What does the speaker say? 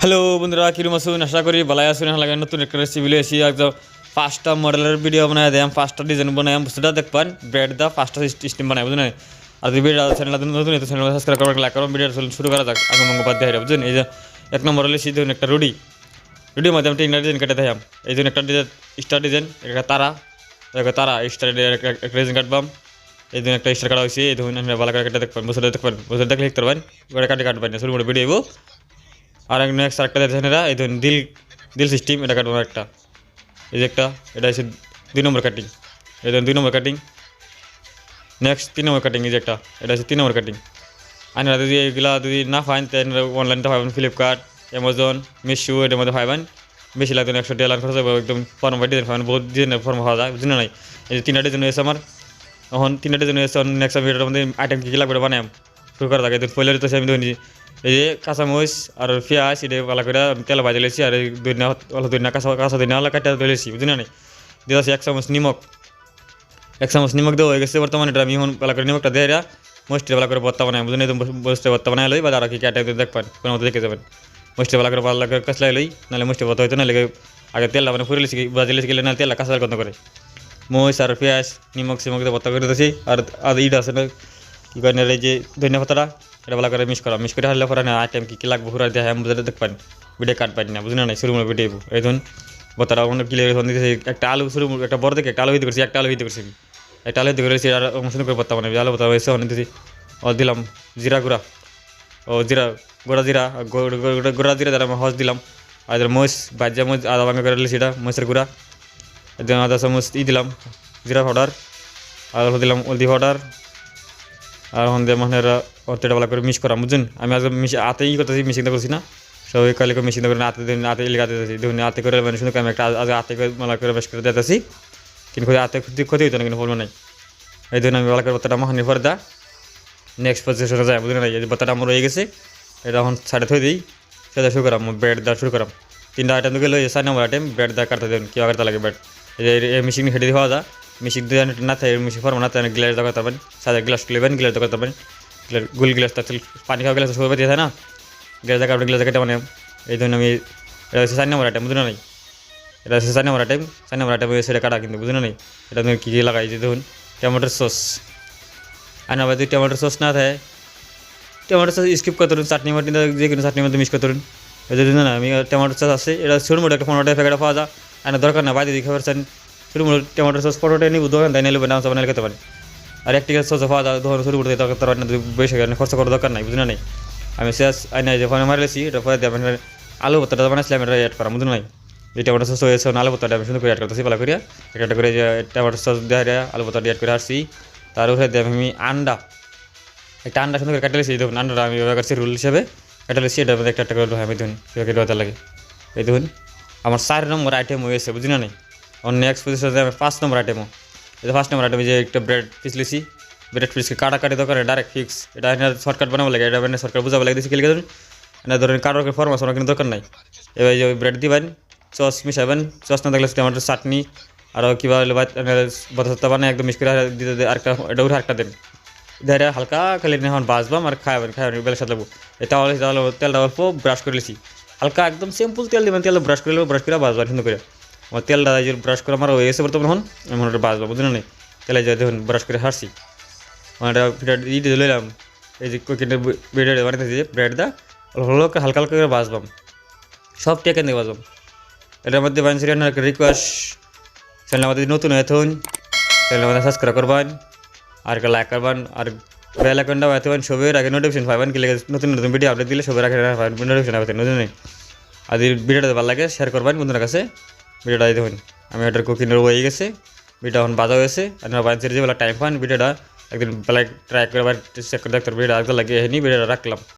Hello বন্ধুরা, কিরম আছুন? আশা করি ভালো আছুন। লাগে নতুন একটা রেসিপি লিয়ে এসেছি। একদম 5টা মডেলের ভিডিও বানায় দিলাম, 5টা ডিজাইন বানাইম। সেটা দেখবেন ব্রেড দা 5টা স্টিম বানাই, বুঝলেন? আর যদি ভিডিও চ্যানেল নতুন চ্যানেল সাবস্ক্রাইব করবেন, লাইক করবেন। ভিডিও শুরু করা যাক। আগে মঙ্গল বাদ দিয়ে বুঝলেন? এই যে 1 নম্বর হলে সিদ্ধ একটা রুটি, রুটির মধ্যে আমি 3টা ডিজাইন কেটে দিলাম। এই জন্য একটা ডিজাইন স্টার ডিজাইন, একটা তারা, একটা তারা স্টার একটা ডিজাইন কাটবাম। এই জন্য একটা স্টার কাটা হয়েছে। এই ধরুন ভালো করে কেটে দেখবেন, বসে দেখবেন, বসে দেখলে লিখতে পারবেন। কাটে কাটবেন না, শুরু করে ভিডিও। আর নেক্সট আরেকটা দেখছেন এরা, এই ধরুন দিল দিল সিস্টেম, এটা কাটবো একটা। এই যে একটা, এটা হচ্ছে 2 নম্বর কাটিং। এই ধরুন 2 নম্বর কাটিং। নেক্সট 3 নম্বর কাটিং, এই যে একটা, এটা হচ্ছে 3 নম্বর কাটিং। আপনারা যদি এইগুলা যদি না পান, তাহলে অনলাইনতে পাবেন, ফ্লিপকার্ট, অ্যামাজন, মিশো, এটার মধ্যে পাবেন। বেশি লাগবে না, 100 টাকা খরচ হবে। একদম ফর্ম বাই ডিজাইন পাবেন, বহুত ডিজাইনের ফর্ম পাওয়া যায়, বুঝলেন? নাই এই যে 3টা ডিজাইন হয়েছে আমার। এখন 3টা ডিজাইন হয়েছে। নেক্সট ভিডিওর মধ্যে আইটেম কী কী লাগবে বানাম শুরু করা থাকে। পয়লা তো আমি ধরে এই যে কাঁচামরিচ আর পেঁয়াজ, এটা ভালো করে তেল ভাজি লেছি। আর এই ধনিয়া কাঁচা ধনিয়া হলে কাটা ধরেছি, বুঝলেন? নাই দিয়ে আছে 1 চামচ নিমক। 1 চামচ নিমক দেওয়া হয়ে গেছে বর্তমানে। এটা আমি এখন ভালো করে নিমকটা দিয়ে মস্তি ভালো করে ভর্তা বানাই, বুঝলেন? মস্তি ভর্তা বানাই লই, বা আর কি কাটা দেখবেন, কোনো মতো দেখে যাবেন। মস্তি ভালো করে কাঁচলাই লই, নাহলে মস্তি ভর্তা হইতো না। লেগে আগে তেলটা মানে ফুরে লেছি, ভাজি লেছি গেলে না তেলটা কাঁচা গন্ধ করে। মরিচ আর পেঁয়াজ নিমক সিমক দিয়ে ভর্তা করে দিয়েছি। আর ইট আছে না, কী করেন, এই যে ধনিয়া পাতাটা, এটা ভালো করে মিক্স করে হারলে পরে না আইটেম কী কী লাগবে পুরো দিয়ে বুঝে দেখবেন। ভিডিও কাটবেন না, বুঝলেন? নাই শুরু ভিডিও এই ধরুন ভর্তাটা অনেক ক্লিয়ার দিতেছি। একটা আলু শুরু, একটা বড় থেকে একটা আলু হিতে করছি, একটা আলু হিতে করছি, একটা আলু হিতে করেছি। আর সুন্দর করে ভর্তা বানাবি, আলু ভর্তা হয়েছে অনেক দিয়েছি। ও দিলাম জিরা গুঁড়া, ও জিরা গোড়া জিরা, গোড়া জিরা দ্বারা হজ দিলাম। আর মরিচ ভাজা মরিচ আদা ভাঙা করে দিলে সেটা মরিচের গুঁড়া। আধা চামচ দিলাম জিরা পাউডার। আর দিলাম হলদি পাউডার। আর এখন দিয়ে মানে অর্থটা ভালো করে মিক্স করা, বুঝছেন? আমি আজকে হাতে করতেছি, মিক্সিংটা করছি না। সবাই কালে করে মিক্সিংটা করে হাতে হাতে দিতেছি, দেখুন হাতে করে মানে শুনে আমি একটা আজ হাতে করে ভালো করে বেশ করে দিতেছি। কিন্তু হাতে ক্ষতি হইতো না, কিন্তু বলবো নাই। এই জন্য আমি ভালো করে ভর্তাটা মাখানির পরে নেক্সট পজিশনে যায়, বুঝলেন? এই যে ভর্তাটা আমার হয়ে গেছে, এটা এখন সাইডে থই দিই। সেটা শুরু করাম, ব্রেড দেওয়া শুরু করাম। 3টা আইটেম গেলে 4 নম্বর আইটেম ব্রেড দেওয়া কাটতে দেবেন, কী কাটতে লাগে ব্রেড। এই মিশিং হেঁটে দিয়ে খাওয়া যায়। মিশিং দিয়ে না থাকে, মিশিং ফর্ম না থাকে, গ্লাস দেওয়া করতে পারবেন। সাদা গ্লাস তুলেবেন, গ্লাস দেওয়া করতে পারবেন। গোল গ্লাসটা পানি খাওয়া গ্লাস সবাই দিয়ে থাকে না, গ্লাস দেখা গ্লাস কেটে মানে। এই জন্য আমি এটা হচ্ছে 4 নম্বর আইটেম, বুঝলেন? নাই এটা হচ্ছে 4 নম্বর আইটেম। 4 নম্বর আইটেম সেটা কাটা, কিন্তু বুঝলেন? নাই এটা তুমি কী কী লাগাই, যে দেখুন টমেটোর সস। আর না ভাই, যদি টমেটোর সস না থাকে, টমেটো সস স্কিপ করতে পারেন, চাটনি মাটনি যে কোনো চাটনির মধ্যে মিক্স করতে পারেন। এই জন্য না আমি টমেটো সস আছে, এটা ছোটো মোটো একটা 15 টাকা প্যাকেটে পাওয়া যায়। আর দরকার না বাইরে দিয়ে খাবার চান, ছোটো মোটো টমেটো সস 15 টাকা নিব, দোকান তাই নিলে নাম বানালে খেতে পারেন। আর একটিকে সস পাওয়া যায়, ধরুন শুরু করতে দরকার না, বেশি খরচা করার দরকার নাই, বুঝলেন? নাই আমি শেষ আইনা যে ফোনে মারিলেছি, এটা পরে দিয়ে আপনার আলু ভর্তাটা বানাইছিলাম, এটা অ্যাড করা, বুঝলেন? নাই এই টমেটো সস হয়েছে, আলু ভর্তাটা আমি সুন্দর করে অ্যাড করতেছি ভালো করে। একটা করে যে টমেটো সস দিয়ে আলু ভর্তাটা অ্যাড করে আসছি। তার উপরে দিয়ে আমি একটা আন্ডা সুন্দর করে কাটালেছি। দেখুন আন্ডাটা আমি ব্যবহার করছি রুল হিসেবে, কাটালেছি। এটার মধ্যে একটা করে আমি ধরুন কেটে লাগে। এই দেখুন আমার 4 নম্বর আইটেম হয়েছে, বুঝলি না? নাই আমার নেক্সট পজিশনে আমি 5 নম্বর আইটেমও। এটা 5 নম্বর আইটেম, যে একটা ব্রেড পিস লিছি। ব্রেড পিসকে কাটাকাটি দরকার, ডাইরেক্ট ফিক্স। এটা শর্টকাট বানাবো লাগে, এটা শর্টকাট বুঝাবো লাগে দিচ্ছি। খেলে এটা ধরেন কাটার ফর্ম আছে, কিন্তু দরকার নাই। এবার যে ব্রেড দিবেন, সস মিশাবেন, সস না থাকলে টমেটোর চাটনি আরও কীভাবে বতা বানায় একদম মিক্স করে দিতে। আরেকটা এটা উঠে আরেকটা দেন, ধরে হালকা খালি এখন বাজবাম আর খাবেন বেলার সাথে লাগবো। তাহলে তেলটা অল্প ব্রাশ করে লিছি, হালকা একদম সিম্পল তেল দেবেন। তেল ব্রাশ করে ব্রাশ করে বাজবা সুন্দর করে। আমার তেলটা যে ব্রাশ করে আমার হয়ে গেছে বর্তমান, এখন ওটা বাজবা, বুঝলেন? না তেলে যাই দেখুন ব্রাশ করে হারছি। মানে ইটে লইলাম, এই যে কোকিনের ব্রেড বানাইতেছি, যে ব্রেডটা হালকা হালকা করে বাজবাম, সব টেকেন দিয়ে বাজবাম। এটার মধ্যে বানছি একটা রিকোয়েস্ট, চ্যানেল আমাদের নতুন হয়ে থাকুন, চ্যানেল আমাদের সাবস্ক্রাইব করবেন, আর লাইক করবেন, আর বেল আইকনটা বাজাবেন, সবের আগে নোটিফিকেশন পাবেন। কি লাগে নতুন নতুন ভিডিও আপডেট দিলে সবের আগে নোটিফিকেশন পাবেন, বুঝলেন? আর যদি ভিডিওটা ভালো লাগে শেয়ার করবেন বন্ধুদের কাছে। ভিডিওটা দেখুন আমি ওটার কুকিংয়ের হয়ে গেছে, ভিডিওটা এখন বাজা হয়েছে। আপনারা বাজারে যে বেলা টাইম পান ভিডিওটা একদিন বেলা ট্রাই করে চেক করে দেখতে ভিডিওটা আগে লাগে ভিডিওটা রাখলাম।